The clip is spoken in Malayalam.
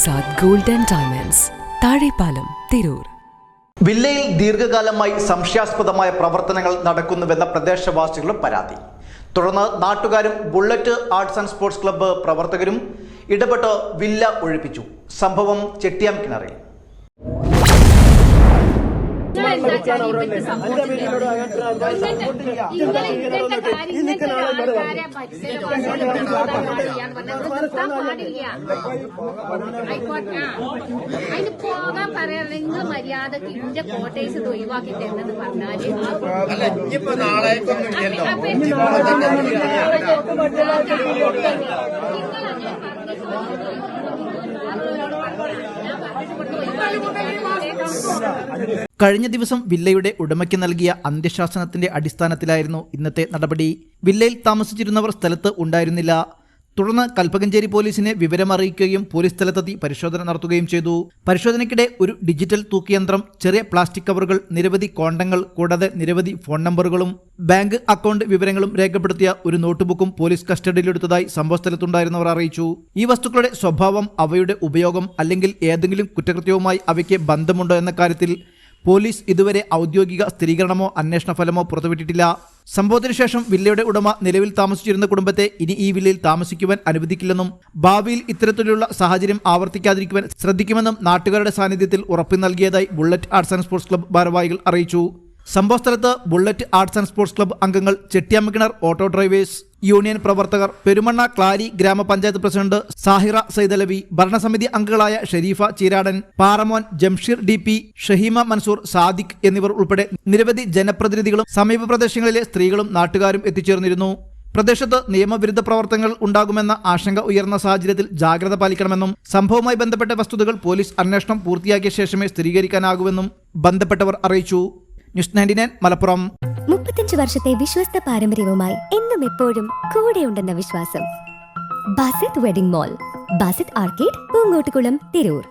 Prasad gold and diamonds, Thazhepalam, Tirur. വില്ലയിൽ ദീർഘകാലമായി സംശയാസ്പദമായ പ്രവർത്തനങ്ങൾ നടക്കുന്നുവെന്ന പ്രദേശവാസികളുടെ പരാതി. തുടർന്ന് നാട്ടുകാരും bullet arts and sports club പ്രവർത്തകരും ഇടപെട്ട് വില്ല ഒഴിപ്പിച്ചു. സംഭവം ചെട്ടിയാംകിണറിൽ. അതിന് പോകാൻ പറയാൻ നിങ്ങൾ മര്യാദക്ക് ഇന്റെ കോട്ടേഴ്സ് ഒഴിവാക്കി തരുന്നത് പറഞ്ഞാല് കഴിഞ്ഞ ദിവസം വില്ലയുടെ ഉടമയ്ക്ക് നൽകിയ അന്ത്യശാസനത്തിന്റെ അടിസ്ഥാനത്തിലായിരുന്നു ഇന്നത്തെ നടപടി. വില്ലയിൽ താമസിച്ചിരുന്നവർ സ്ഥലത്ത് ഉണ്ടായിരുന്നില്ല. തുടർന്ന് കൽപ്പകഞ്ചേരി പോലീസിനെ വിവരമറിയിക്കുകയും പോലീസ് സ്ഥലത്തെത്തി പരിശോധന നടത്തുകയും ചെയ്തു. പരിശോധനയ്ക്കിടെ ഒരു ഡിജിറ്റൽ തൂക്കിയന്ത്രം, ചെറിയ പ്ലാസ്റ്റിക് കവറുകൾ, നിരവധി കോണ്ടങ്ങൾ കൂടാതെ നിരവധി ഫോൺ നമ്പറുകളും ബാങ്ക് അക്കൗണ്ട് വിവരങ്ങളും രേഖപ്പെടുത്തിയ ഒരു നോട്ട്ബുക്കും പോലീസ് കസ്റ്റഡിയിലെടുത്തതായി സംഭവസ്ഥലത്തുണ്ടായിരുന്നവർ അറിയിച്ചു. ഈ വസ്തുക്കളുടെ സ്വഭാവം, അവയുടെ ഉപയോഗം അല്ലെങ്കിൽ ഏതെങ്കിലും കുറ്റകൃത്യവുമായി അവയ്ക്ക് ബന്ധമുണ്ടോ എന്ന കാര്യത്തിൽ പോലീസ് ഇതുവരെ ഔദ്യോഗിക സ്ഥിരീകരണമോ അന്വേഷണ ഫലമോ പുറത്തുവിട്ടിട്ടില്ല. സംഭവത്തിന് ശേഷം വില്ലയുടെ ഉടമ നിലവിൽ താമസിച്ചിരുന്ന കുടുംബത്തെ ഇനി ഈ വില്ലയിൽ താമസിക്കുവാൻ അനുവദിക്കില്ലെന്നും ഭാവിയിൽ ഇത്തരത്തിലുള്ള സാഹചര്യം ആവർത്തിക്കാതിരിക്കുവാൻ ശ്രദ്ധിക്കുമെന്നും നാട്ടുകാരുടെ സാന്നിധ്യത്തിൽ ഉറപ്പു നൽകിയതായി bullet arts and sports club ഭാരവാഹികൾ അറിയിച്ചു. സംഭവസ്ഥലത്ത് bullet arts and sports club അംഗങ്ങൾ, ചെട്ടിയാംകിണർ ഓട്ടോ ഡ്രൈവേഴ്സ് യൂണിയൻ പ്രവർത്തകർ, പെരുമണ്ണ ക്ലാരി ഗ്രാമപഞ്ചായത്ത് പ്രസിഡന്റ് സാഹിറ സൈദലവി, ഭരണസമിതി അംഗങ്ങളായ ഷെരീഫ ചീരാടൻ, പാറമോൻ, ജംഷീർ DP, ഷഹീമ മൻസൂർ, സാദിഖ് എന്നിവർ ഉൾപ്പെടെ നിരവധി ജനപ്രതിനിധികളും സമീപ പ്രദേശങ്ങളിലെ സ്ത്രീകളും നാട്ടുകാരും എത്തിച്ചേർന്നിരുന്നു. പ്രദേശത്ത് നിയമവിരുദ്ധ പ്രവർത്തനങ്ങൾ ഉണ്ടാകുമെന്ന ആശങ്ക ഉയർന്ന സാഹചര്യത്തിൽ ജാഗ്രത പാലിക്കണമെന്നും സംഭവവുമായി ബന്ധപ്പെട്ട വസ്തുതകൾ പോലീസ് അന്വേഷണം പൂർത്തിയാക്കിയ ശേഷമേ സ്ഥിരീകരിക്കാനാകൂവെന്നും ബന്ധപ്പെട്ടവർ അറിയിച്ചു. ന്യൂസ് 99 മലപ്പുറം. 35 വർഷത്തെ വിശ്വസ്ത പാരമ്പര്യവുമായി എന്നും എപ്പോഴും കൂടെയുണ്ടെന്ന വിശ്വാസം. Basith wedding mall, Basith arcade, Poongottukulam, Tirur.